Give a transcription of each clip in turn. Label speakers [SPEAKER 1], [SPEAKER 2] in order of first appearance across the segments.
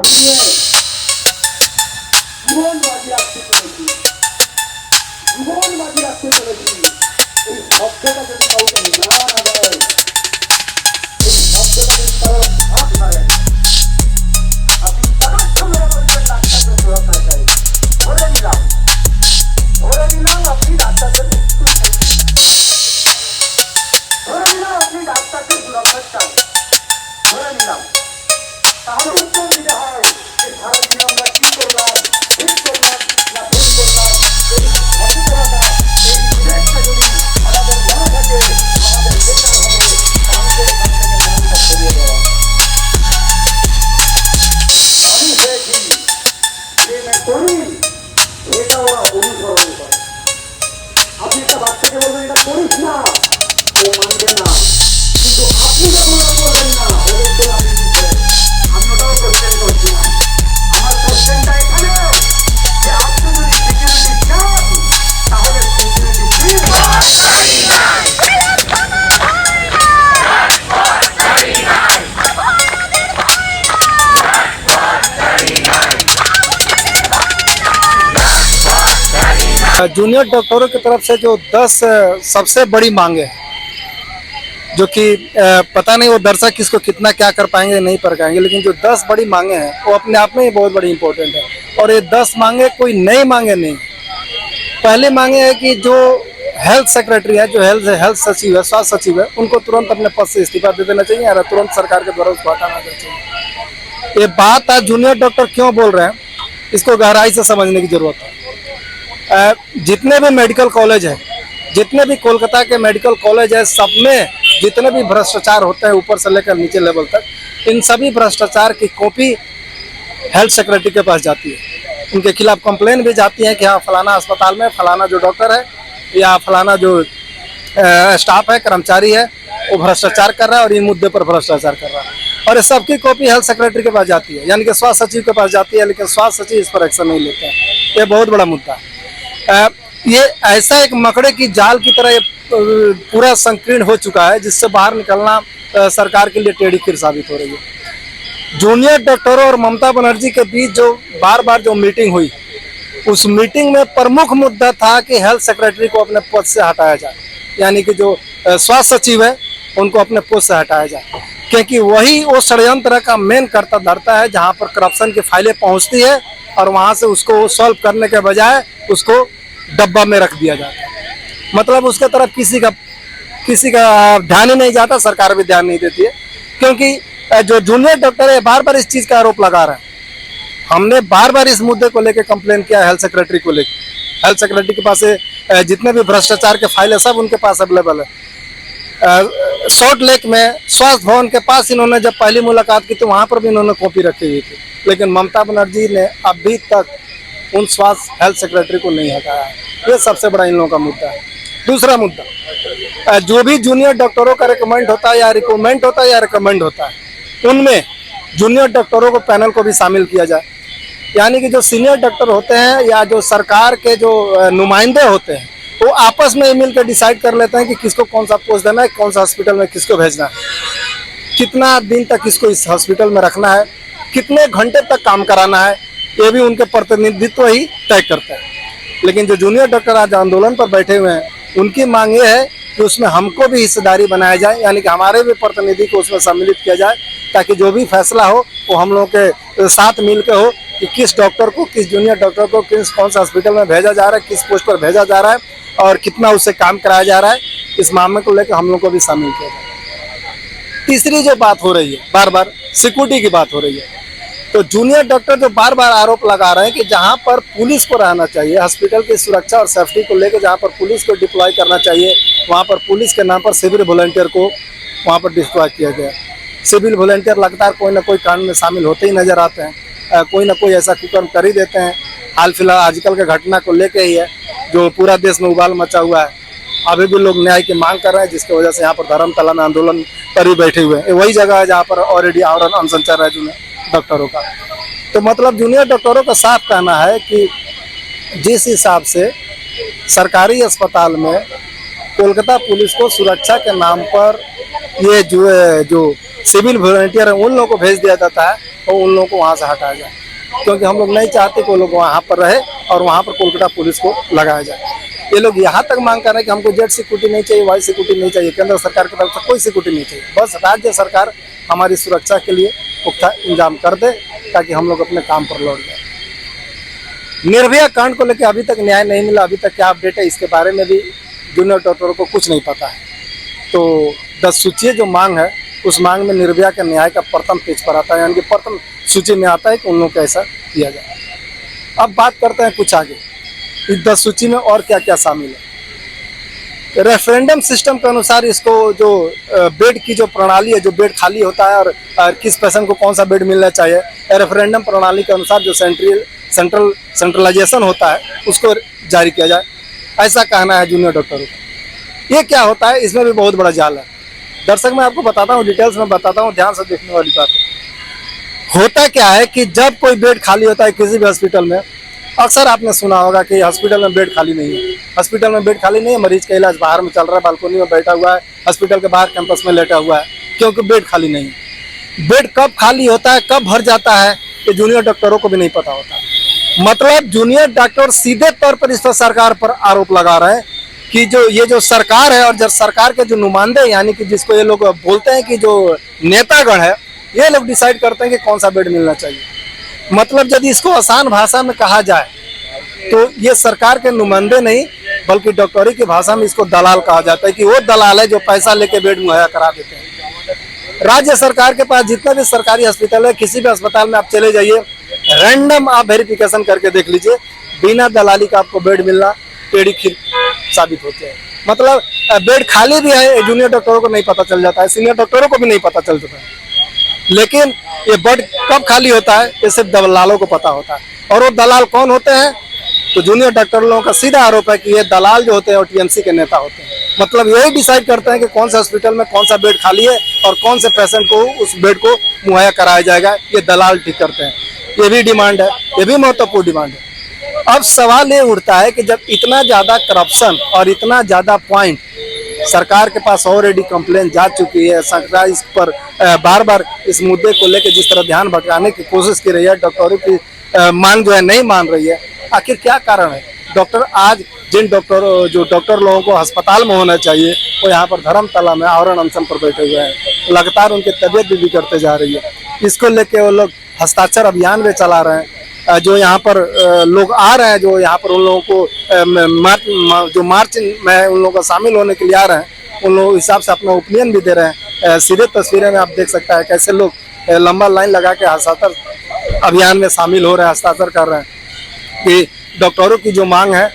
[SPEAKER 1] দিয়ে জীবন বাজি রাখতে চলেছি, জীবন বাজি রাখতে চলেছি। এই শব্দটা যদি কাউকে না দেয়, এই শব্দটা যদি কারো হাত না দেয়, আপনি পদার্থ মেরে বলছেন ডাক্তারদের সুরক্ষা চাই। ধরে নিলাম আপনি ডাক্তারদের ধরে নিলাম আপনি ডাক্তারদের সুরক্ষা চাই, ধরে নিলাম। তাহলে উত্তর দিতে হয় যে সারাদিন আমরা কি করলাম, ঠিক করলাম না ভুল করলাম। এই সচেতনতা, এই বিবেকটা যদি আমাদের মনে থাকে, আমাদের বেকার হবে মানুষের কাছ থেকে মনটা সরিয়ে দেওয়া। আমি হয়েছি যে করি এটা ওরা অনুসরণ করে। আপনি একটা বাচ্চাকে বলবেন এটা করিস না, ও মানবে না, কিন্তু আপনি যখন করবেন না ওদেরকে আপনি আমি ওটাও কোশ্চেন করছি না। আমার কোশ্চেনটা এখানে যে আপনি যদি সিকিউরিটি চান তাহলে সিকিউরিটি প্লিজ।
[SPEAKER 2] जूनियर डॉक्टरों की तरफ से जो 10 सबसे बड़ी मांगे हैं, जो कि पता नहीं वो दर्शक किसको कितना क्या कर पाएंगे नहीं कर पाएंगे, लेकिन जो 10 बड़ी मांगे हैं वो अपने आप में ही बहुत बड़ी इंपॉर्टेंट है। और ये 10 मांगे कोई नई मांगे नहीं। पहली मांगे है कि जो हेल्थ सेक्रेटरी है, जो हेल्थ सचिव है, स्वास्थ्य सचिव है, उनको तुरंत अपने पद से इस्तीफा दे देना चाहिए या तुरंत सरकार के द्वारा उसको हटाना चाहिए। ये बात आज जूनियर डॉक्टर क्यों बोल रहे हैं, इसको गहराई से समझने की जरूरत है। जितने भी मेडिकल कॉलेज है, जितने भी कोलकाता के मेडिकल कॉलेज है, सब में जितने भी भ्रष्टाचार होते हैं ऊपर से लेकर नीचे लेवल तक, इन सभी भ्रष्टाचार की कॉपी हेल्थ सेक्रेटरी के पास जाती है। उनके खिलाफ कंप्लेन भी जाती है कि हाँ फलाना अस्पताल में फलाना जो डॉक्टर है या फलाना जो स्टाफ है, कर्मचारी है, वो भ्रष्टाचार कर रहा है और इन मुद्दे पर भ्रष्टाचार कर रहा है। और ये सबकी कॉपी हेल्थ सेक्रेटरी के पास जाती है, यानी कि स्वास्थ्य सचिव के पास जाती है, लेकिन स्वास्थ्य सचिव इस पर एक्शन नहीं लेते हैं। ये बहुत बड़ा मुद्दा है। ये ऐसा एक मकड़े की जाल की तरह पूरा संकीर्ण हो चुका है, जिससे बाहर निकलना सरकार के लिए टेढ़ी खीर साबित हो रही है। जूनियर डॉक्टरों और ममता बनर्जी के बीच जो बार बार जो मीटिंग हुई, उस मीटिंग में प्रमुख मुद्दा था कि हेल्थ सेक्रेटरी को अपने पद से हटाया जाए, यानी कि जो स्वास्थ्य सचिव है उनको अपने पद से हटाया जाए, क्योंकि वही वो षड्यंत्र का मेन करता धरता है जहाँ पर करप्शन की फाइलें पहुँचती है और वहाँ से उसको सॉल्व करने के बजाय उसको डब्बा में रख दिया जाता है। मतलब उसके तरफ किसी का ध्यान ही नहीं जाता, सरकार भी ध्यान नहीं देती है। क्योंकि जो जूनियर डॉक्टर है बार बार इस चीज़ का आरोप लगा रहे हैं। हमने बार बार इस मुद्दे को लेकर कंप्लेन किया हेल्थ सेक्रेटरी को लेकर। हेल्थ सेक्रेटरी के पास जितने भी भ्रष्टाचार के फाइल है सब उनके पास अवेलेबल है। सॉल्ट लेक में स्वास्थ्य भवन के पास इन्होंने जब पहली मुलाकात की तो वहाँ पर भी इन्होंने कॉपी रखी हुई थी, लेकिन ममता बनर्जी ने अभी तक उन स्वास्थ्य हेल्थ सेक्रेटरी को नहीं हटाया है। ये सबसे बड़ा इन लोगों का मुद्दा है। दूसरा मुद्दा, जो भी जूनियर डॉक्टरों का रिकमेंड होता है या रिकमेंड होता है या रिकमेंड होता है, उनमें जूनियर डॉक्टरों को पैनल को भी शामिल किया जाए। यानी कि जो सीनियर डॉक्टर होते हैं या जो सरकार के जो नुमाइंदे होते हैं, वो आपस में मिल कर डिसाइड कर लेते हैं कि किसको कौन सा पोस्ट देना है, कौन सा हॉस्पिटल में किसको भेजना है, कितना दिन तक किसको इस हॉस्पिटल में रखना है, कितने घंटे तक काम कराना है, ये भी उनके प्रतिनिधित्व ही तय करते हैं। लेकिन जो जूनियर डॉक्टर आज आंदोलन पर बैठे हुए हैं, उनकी मांग ये है कि उसमें हमको भी हिस्सेदारी बनाया जाए, यानी कि हमारे भी प्रतिनिधि को उसमें सम्मिलित किया जाए, ताकि जो भी फैसला हो वो हम लोगों के साथ मिल के हो कि किस डॉक्टर को, किस जूनियर डॉक्टर को कौन सा हॉस्पिटल में भेजा जा रहा है, किस पोस्ट पर भेजा जा रहा है और कितना उससे काम कराया जा रहा है। इस मामले को लेकर हम लोग को भी शामिल किया जाए। तीसरी जो बात हो रही है, बार बार सिक्योरिटी की बात हो रही है, तो जूनियर डॉक्टर जो बार बार आरोप लगा रहे हैं कि जहां पर पुलिस को रहना चाहिए, हॉस्पिटल की सुरक्षा और सेफ्टी को लेकर जहां पर पुलिस को डिप्लॉय करना चाहिए, वहां पर पुलिस के नाम पर सिविल वॉलंटियर को वहां पर डिप्लॉय किया गया। सिविल वॉलंटियर लगातार कोई ना कोई कांड में शामिल होते ही नजर आते हैं, कोई ना कोई ऐसा कुकर्म कर ही देते हैं। हाल फिलहाल आजकल के घटना को लेकर ही है जो पूरा देश में उबाल मचा हुआ है। अभी भी लोग न्याय की मांग कर रहे हैं, जिसकी वजह से यहाँ पर धर्मतला में आंदोलन पर ही बैठे हुए हैं। वही जगह है जहाँ पर ऑलरेडी आवरण अनशन चल रहा है जूनियर डॉक्टरों का। तो मतलब जूनियर डॉक्टरों का साफ कहना है कि जिस हिसाब से सरकारी अस्पताल में कोलकाता पुलिस को सुरक्षा के नाम पर ये जो सिविल वॉलंटियर है उन लोगों को भेज दिया जाता है, और उन लोगों को वहाँ से हटाया जाए, क्योंकि हम लोग नहीं चाहते कि वो लोग वहाँ पर रहे और वहाँ पर कोलकाता पुलिस को लगाया जाए। ये लोग यहाँ तक मांग कर रहे हैं कि हमको जेड सिक्योरिटी नहीं चाहिए, वाई सिक्योरिटी नहीं चाहिए, केंद्र सरकार की तरफ से कोई सिक्योरिटी नहीं चाहिए, बस राज्य सरकार हमारी सुरक्षा के लिए पुख्ता इंतजाम कर दे ताकि हम लोग अपने काम पर लौट जाए। निर्भया कांड को लेकर अभी तक न्याय नहीं मिला, अभी तक क्या अपडेट है इसके बारे में भी जूनियर डॉक्टरों को कुछ नहीं पता है। तो 10 सूची जो मांग है उस मांग में निर्भया के न्याय का प्रथम पेज पर आता है, यानी कि प्रथम सूची में आता है कि उन लोगों को ऐसा किया जाए। अब बात करते हैं कुछ आगे, इस 10 सूची में और क्या क्या शामिल है। रेफरेंडम सिस्टम के अनुसार इसको जो बेड की जो प्रणाली है, जो बेड खाली होता है और किस पेशेंट को कौन सा बेड मिलना चाहिए, रेफरेंडम प्रणाली के अनुसार जो सेंट्रलाइजेशन होता है उसको जारी किया जाए, ऐसा कहना है जूनियर डॉक्टरों का। ये क्या होता है, इसमें भी बहुत बड़ा जाल है। दर्शक मैं आपको बताता हूँ, डिटेल्स में बताता हूँ, ध्यान से देखने वाली बात है। होता क्या है कि जब कोई बेड खाली होता है किसी भी हॉस्पिटल में, अक्सर आपने सुना होगा कि हॉस्पिटल में बेड खाली नहीं है, हॉस्पिटल में बेड खाली नहीं है, मरीज का इलाज बाहर में चल रहा है, बालकोनी में बैठा हुआ है, हॉस्पिटल के बाहर कैंपस में लेटा हुआ है, क्योंकि बेड खाली नहीं है। बेड कब खाली होता है, कब भर जाता है, ये जूनियर डॉक्टरों को भी नहीं पता होता। मतलब जूनियर डॉक्टर सीधे तौर पर इस पर सरकार पर आरोप लगा रहे हैं कि जो सरकार है और जो सरकार के जो नुमाइंदे, यानी कि जिसको ये लोग बोलते हैं कि जो नेतागण है, ये लोग डिसाइड करते हैं कि कौन सा बेड मिलना चाहिए। मतलब यदि इसको आसान भाषा में कहा जाए तो ये सरकार के नुमाइंदे नहीं बल्कि डॉक्टरी की भाषा में इसको दलाल कहा जाता है, कि वो दलाल है जो पैसा लेके बेड मुहैया करा देते हैं। राज्य सरकार के पास जितना भी सरकारी अस्पताल है, किसी भी अस्पताल में आप चले जाइए, रैंडम आप वेरिफिकेशन करके देख लीजिए, बिना दलाली का आपको बेड मिलना टेढ़ी खीर साबित होते हैं। मतलब बेड खाली भी है, जूनियर डॉक्टरों को नहीं पता चल जाता है, सीनियर डॉक्टरों को भी नहीं पता चल जाता है, लेकिन ये बेड कब खाली होता है ये सिर्फ दलालों को पता होता है। और वो दलाल कौन होते हैं, तो जूनियर डॉक्टर लोगों का सीधा आरोप है कि ये दलाल जो होते हैं वो टीएमसी के नेता होते हैं। मतलब यही डिसाइड करते हैं कि कौन सा हॉस्पिटल में कौन सा बेड खाली है और कौन से पेशेंट को उस बेड को मुहैया कराया जाएगा, ये दलाल ठीक करते हैं। ये भी डिमांड है, ये भी महत्वपूर्ण डिमांड है। अब सवाल ये उठता है कि जब इतना ज़्यादा करप्शन और इतना ज़्यादा पॉइंट सरकार के पास ऑलरेडी कंप्लेन जा चुकी है, सरकार इस पर बार बार इस मुद्दे को लेकर जिस तरह ध्यान भटकाने की कोशिश की रही है, डॉक्टरों की मांग जो है नहीं मान रही है, आखिर क्या कारण है। डॉक्टर आज जिन डॉक्टर लोगों को अस्पताल में होना चाहिए वो यहाँ पर धर्मतला में आवरण अनशन पर बैठे हुए हैं, लगातार उनकी तबीयत भी बिगड़ते जा रही है। इसको लेके वो लोग हस्ताक्षर अभियान भी चला रहे हैं। जो यहाँ पर लोग आ रहे हैं, जो यहाँ पर उन लोगों को जो मार्च में उन लोगों को शामिल होने के लिए आ रहे हैं, उन लोगों हिसाब से अपना ओपिनियन भी दे रहे हैं। सीधे तस्वीरें में आप देख सकते हैं कैसे लोग लंबा लाइन लगा के हस्ताक्षर अभियान में शामिल हो रहे हैं, हस्ताक्षर कर रहे हैं कि डॉक्टरों की जो मांग है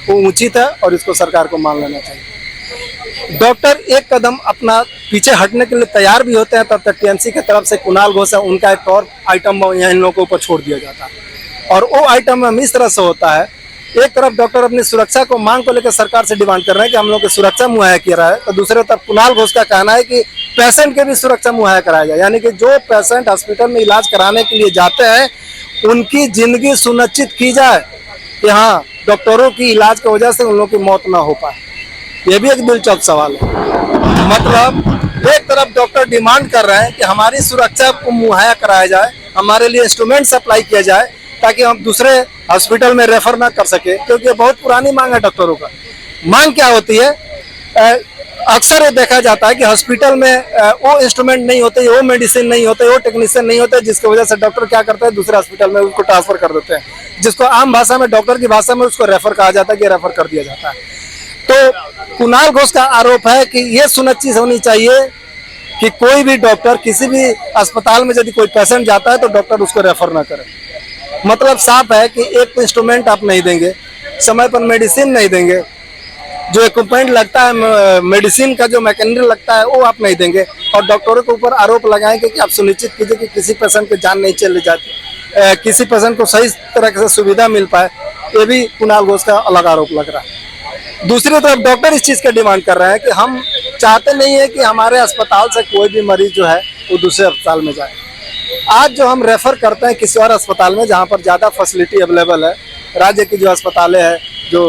[SPEAKER 2] वो उचित है और इसको सरकार को मान लेना चाहिए। डॉक्टर एक कदम अपना पीछे हटने के लिए तैयार भी होते हैं, तब तक टीएमसी की तरफ से कुणाल घोष है, उनका एक और आइटम यहाँ इन लोगों के ऊपर छोड़ दिया जाता है। और वो आइटम में इस तरह से होता है, एक तरफ डॉक्टर अपनी सुरक्षा को मांग को लेकर सरकार से डिमांड कर रहे हैं कि हम लोग की सुरक्षा मुहैया किया रहा है, तो दूसरी तरफ कुणाल घोष का कहना है कि पेशेंट के भी सुरक्षा मुहैया कराया जाए, यानी कि जो पेशेंट हॉस्पिटल में इलाज कराने के लिए जाते हैं उनकी जिंदगी सुनिश्चित की जाए कि हाँ डॉक्टरों की इलाज की वजह से उन लोगों की मौत ना हो पाए। ये भी एक दिलचस्प सवाल है। मतलब एक तरफ डॉक्टर डिमांड कर रहे हैं कि हमारी सुरक्षा को मुहैया कराया जाए, हमारे लिए इंस्ट्रूमेंट सप्लाई किया जाए ताकि हम दूसरे हॉस्पिटल में रेफर ना कर सके, क्योंकि बहुत पुरानी मांग है डॉक्टरों का। मांग क्या होती है, अक्सर ये देखा जाता है कि हॉस्पिटल में वो इंस्ट्रूमेंट नहीं होते, वो मेडिसिन नहीं होते, वो टेक्नीशियन नहीं होते, जिसकी वजह से डॉक्टर क्या करते हैं दूसरे हॉस्पिटल में उसको ट्रांसफर कर देते हैं, जिसको आम भाषा में डॉक्टर की भाषा में उसको रेफर कहा जाता है कि रेफर कर दिया जाता है। तो कुणाल घोष का आरोप है कि ये सुनिश्चित होनी चाहिए कि कोई भी डॉक्टर किसी भी अस्पताल में यदि कोई पेशेंट जाता है तो डॉक्टर उसको रेफर ना करे। मतलब साफ है कि एक इंस्ट्रूमेंट आप नहीं देंगे, समय पर मेडिसिन नहीं देंगे, जो इक्विपमेंट लगता है मेडिसिन का जो मैकेनिज्म लगता है वो आप नहीं देंगे, और डॉक्टरों के ऊपर आरोप लगाएंगे कि आप सुनिश्चित कीजिए कि किसी पेशेंट की जान नहीं चली जाती, किसी पेशेंट को सही तरह से सुविधा मिल पाए। ये भी कुणाल घोष का अलग आरोप लग रहा है। दूसरी तरफ डॉक्टर इस चीज़ का डिमांड कर रहे हैं कि हम चाहते नहीं है कि हमारे अस्पताल से कोई भी मरीज जो है वो दूसरे अस्पताल में जाए। आज जो हम रेफर करते हैं किसी और अस्पताल में जहाँ पर ज़्यादा फैसिलिटी अवेलेबल है, राज्य की जो अस्पतालें हैं, जो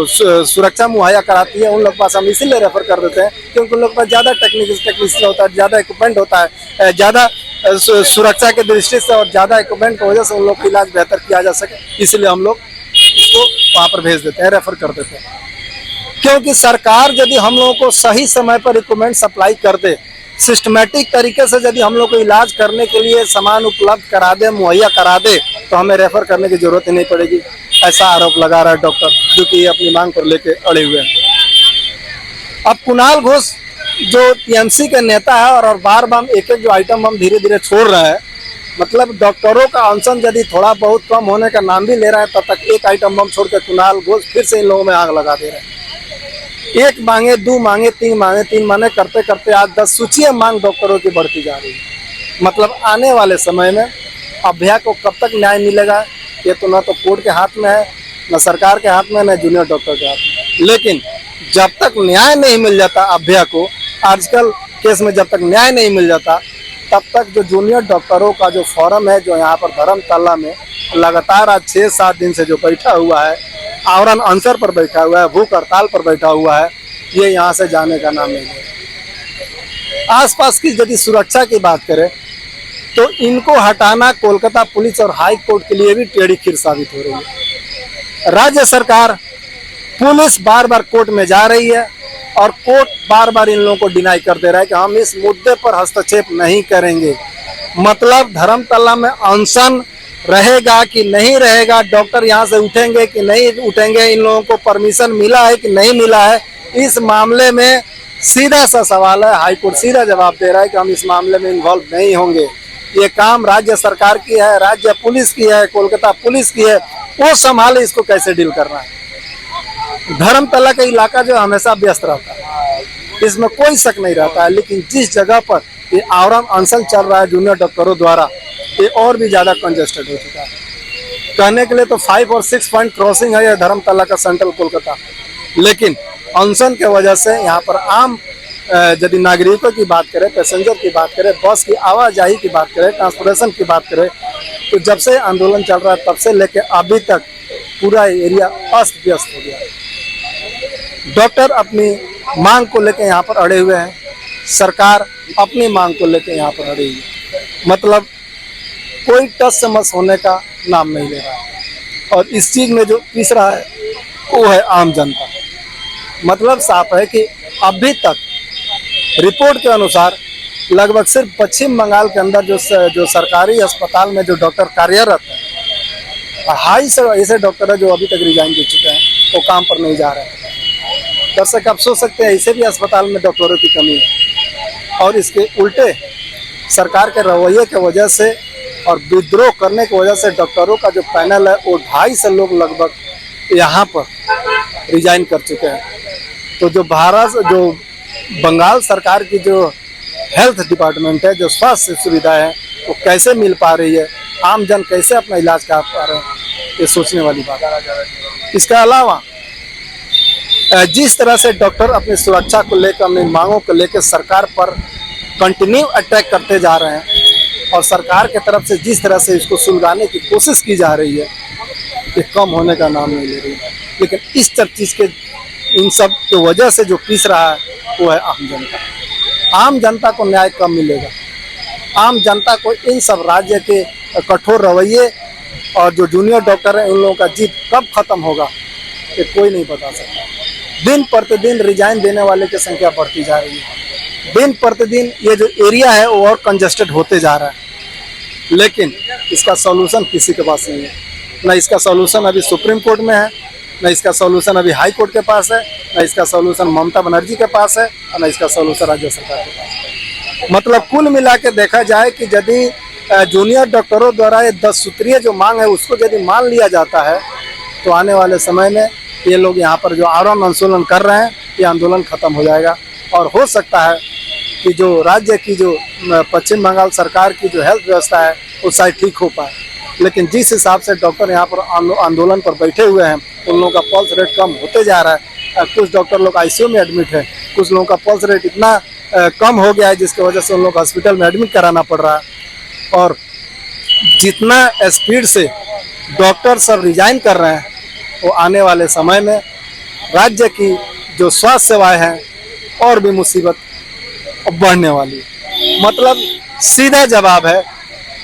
[SPEAKER 2] सुरक्षा मुहैया कराती है उन लोग के पास हम इसीलिए रेफर कर देते हैं क्योंकि उन लोग के पास ज़्यादा टेक्नीशियन होता है, ज़्यादा इक्विपमेंट होता है, ज़्यादा सुरक्षा की दृष्टि से और ज़्यादा इक्विपमेंट की वजह से उन लोग का इलाज बेहतर किया जा सके, इसलिए हम लोग इसको वहाँ पर भेज देते हैं, रेफर कर देते हैं। क्योंकि सरकार यदि हम लोगों को सही समय पर इक्विपमेंट सप्लाई कर दे, सिस्टमेटिक तरीके से यदि हम लोग को इलाज करने के लिए सामान उपलब्ध करा दे, मुहैया करा दे, तो हमें रेफर करने की जरूरत ही नहीं पड़ेगी, ऐसा आरोप लगा रहा है डॉक्टर, जो कि ये अपनी मांग पर लेके अड़े हुए हैं। अब कुणाल घोष जो टीएमसी के नेता है और बार बार एक एक जो आइटम हम धीरे धीरे छोड़ रहे हैं, मतलब डॉक्टरों का अनशन यदि थोड़ा बहुत कम होने का नाम भी ले रहा है, तब तक एक आइटम बम छोड़ कर कुणाल घोष फिर से इन लोगों में आग लगा दे रहे हैं। एक मांगे, दो मांगे, तीन मांगे करते करते आज 10 सूचियां मांग डॉक्टरों की बढ़ती जा रही है। मतलब आने वाले समय में अभ्या को कब तक न्याय मिलेगा, ये तो ना तो कोर्ट के हाथ में है, न सरकार के हाथ में, न जूनियर डॉक्टर के हाथ में। लेकिन जब तक न्याय नहीं मिल जाता अभ्या को, आजकल केस में जब तक न्याय नहीं मिल जाता, तब तक जो जूनियर डॉक्टरों का जो फोरम है, जो यहाँ पर धर्मतला में लगातार आज 6-7 दिन से जो बैठा हुआ है, आवरण अनसर पर बैठा हुआ है, भूख हड़ताल पर बैठा हुआ है, ये यहाँ से जाने का नाम नहीं है। आसपास की यदि सुरक्षा की बात करें तो इनको हटाना कोलकाता पुलिस और हाई कोर्ट के लिए भी टेढ़ी खीर साबित हो रही है। राज्य सरकार, पुलिस बार बार कोर्ट में जा रही है और कोर्ट बार बार इन लोगों को डिनाई कर दे रहा है कि हम इस मुद्दे पर हस्तक्षेप नहीं करेंगे। मतलब धर्मतला में अनशन रहेगा कि नहीं रहेगा, डॉक्टर यहाँ से उठेंगे कि नहीं उठेंगे, इन लोगों को परमिशन मिला है कि नहीं मिला है, इस मामले में सीधा सा सवाल है। हाईकोर्ट सीधा जवाब दे रहा है कि हम इस मामले में इन्वॉल्व नहीं होंगे। ये काम राज्य सरकार की है, राज्य पुलिस की है, कोलकाता पुलिस की है, वो संभाले इसको कैसे डील करना है। धर्मतला का इलाका जो हमेशा व्यस्त रहता है, इसमें कोई शक नहीं रहता है, लेकिन जिस जगह पर ये आवरण अनशन चल रहा है जूनियर डॉक्टरों द्वारा, ये और भी ज़्यादा कंजेस्टेड हो चुका है। कहने के लिए तो 5 और 6 पॉइंट क्रॉसिंग है ये धर्मतला का सेंट्रल कोलकाता, लेकिन अनशन के वजह से यहाँ पर आम यदि नागरिकों की बात करें, पैसेंजर की बात करें, बस की आवाजाही की बात करें, ट्रांसपोर्टेशन की बात करें, तो जब से आंदोलन चल रहा है तब से लेकर अभी तक पूरा एरिया अस्त व्यस्त हो गया। डॉक्टर अपनी मांग को लेकर यहाँ पर अड़े हुए हैं, सरकार अपनी मांग को लेकर यहाँ पर अड़ी हुई है। मतलब कोई टस से मस होने का नाम नहीं ले रहा है और इस चीज़ में जो पीस रहा है वो है आम जनता। मतलब साफ है कि अभी तक रिपोर्ट के अनुसार लगभग सिर्फ पश्चिम बंगाल के अंदर जो सरकारी अस्पताल में जो डॉक्टर कार्यरत है, 250 ऐसे डॉक्टर है जो अभी तक रिजाइन दे चुके हैं, वो काम पर नहीं जा रहे हैं। दर्शक आप सोच सकते हैं ऐसे भी अस्पताल में डॉक्टरों की कमी है और इसके उल्टे सरकार के रवैये की वजह से और विद्रोह करने की वजह से डॉक्टरों का जो पैनल है वो 250 लोग लगभग यहाँ पर रिजाइन कर चुके हैं। तो जो बंगाल सरकार की जो हेल्थ डिपार्टमेंट है, जो स्वास्थ्य सुविधा है, वो कैसे मिल पा रही है, आम जन कैसे अपना इलाज करा पा रहे हैं, ये सोचने वाली बात है। इसके अलावा जिस तरह से डॉक्टर अपनी सुरक्षा को लेकर, अपनी मांगों को लेकर सरकार पर कंटिन्यू अटैक करते जा रहे हैं और सरकार की तरफ से जिस तरह से इसको सुलझाने की कोशिश की जा रही है, ये कम होने का नाम नहीं ले रही है। लेकिन इस सब चीज़ के, इन सब की वजह से जो पीस रहा है वो है आम जनता। आम जनता को न्याय कब मिलेगा? आम जनता को इन सब राज्य के कठोर रवैये और जो जूनियर डॉक्टर हैं उन लोगों का जीत कब खत्म होगा, ये कोई नहीं बता सकता। दिन प्रतिदिन रिजाइन देने वाले की संख्या बढ़ती जा रही है, दिन प्रतिदिन ये जो एरिया है वो और कंजेस्टेड होते जा रहा है, लेकिन इसका सॉल्यूशन किसी के पास नहीं है। ना इसका सॉल्यूशन अभी सुप्रीम कोर्ट में है, न इसका सॉल्यूशन अभी हाई कोर्ट के पास है, न इसका सॉल्यूशन ममता बनर्जी के पास है, और न इसका सॉल्यूशन राज्य सरकार के पास है। मतलब कुल मिला के देखा जाए कि यदि जूनियर डॉक्टरों द्वारा ये 10 सूत्रीय जो मांग है उसको यदि मान लिया जाता है, तो आने वाले समय में ये लोग यहाँ पर जो आंदोलन आंदोलन कर रहे हैं, ये आंदोलन खत्म हो जाएगा और हो सकता है कि जो राज्य की जो पश्चिम बंगाल सरकार की जो हेल्थ व्यवस्था है वो शायद ठीक हो पाए। लेकिन जिस हिसाब से डॉक्टर यहाँ पर आंदोलन पर बैठे हुए हैं, उन लोगों का पल्स रेट कम होते जा रहा है। कुछ डॉक्टर लोग आईसीयू में एडमिट है, कुछ लोगों का पल्स रेट इतना कम हो गया है जिसकी वजह से उन लोग हॉस्पिटल में एडमिट कराना पड़ रहा है। और जितना स्पीड से डॉक्टर सब रिजाइन कर रहे हैं, वो आने वाले समय में राज्य की जो स्वास्थ्य सेवाएं हैं और भी मुसीबत बढ़ने वाली है। मतलब सीधा जवाब है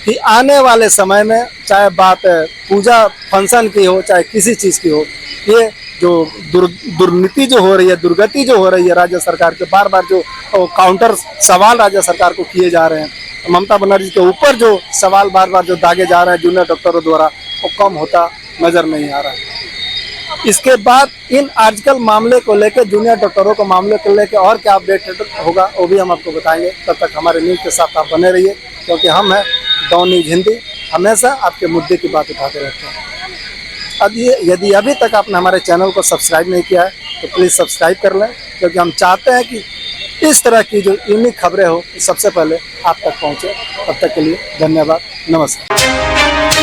[SPEAKER 2] कि आने वाले समय में चाहे बात पूजा फंक्शन की हो चाहे किसी चीज़ की हो, ये जो दुर्नीति जो हो रही है, दुर्गति जो हो रही है राज्य सरकार के, बार बार जो काउंटर सवाल राज्य सरकार को किए जा रहे हैं, ममता बनर्जी के ऊपर जो सवाल बार बार जो दागे जा रहे हैं जूनियर डॉक्टरों द्वारा, वो कम होता नजर नहीं आ रहा है। इसके बाद इन आजकल मामले को लेकर, जूनियर डॉक्टरों को मामले को लेकर और क्या अपडेट होगा वो भी हम आपको बताएंगे। तब तक हमारे न्यूज़ के साथ आप बने रहिए, क्योंकि हम हैं डॉन न्यूज़ हिंदी, हमेशा आपके मुद्दे की बात उठाते रहते हैं। अब ये यदि अभी तक आपने हमारे चैनल को सब्सक्राइब नहीं किया है तो प्लीज़ सब्सक्राइब कर लें, क्योंकि हम चाहते हैं कि इस तरह की जो यूनिक खबरें हो सबसे पहले आप तक पहुँचे। तब तक के लिए धन्यवाद, नमस्कार।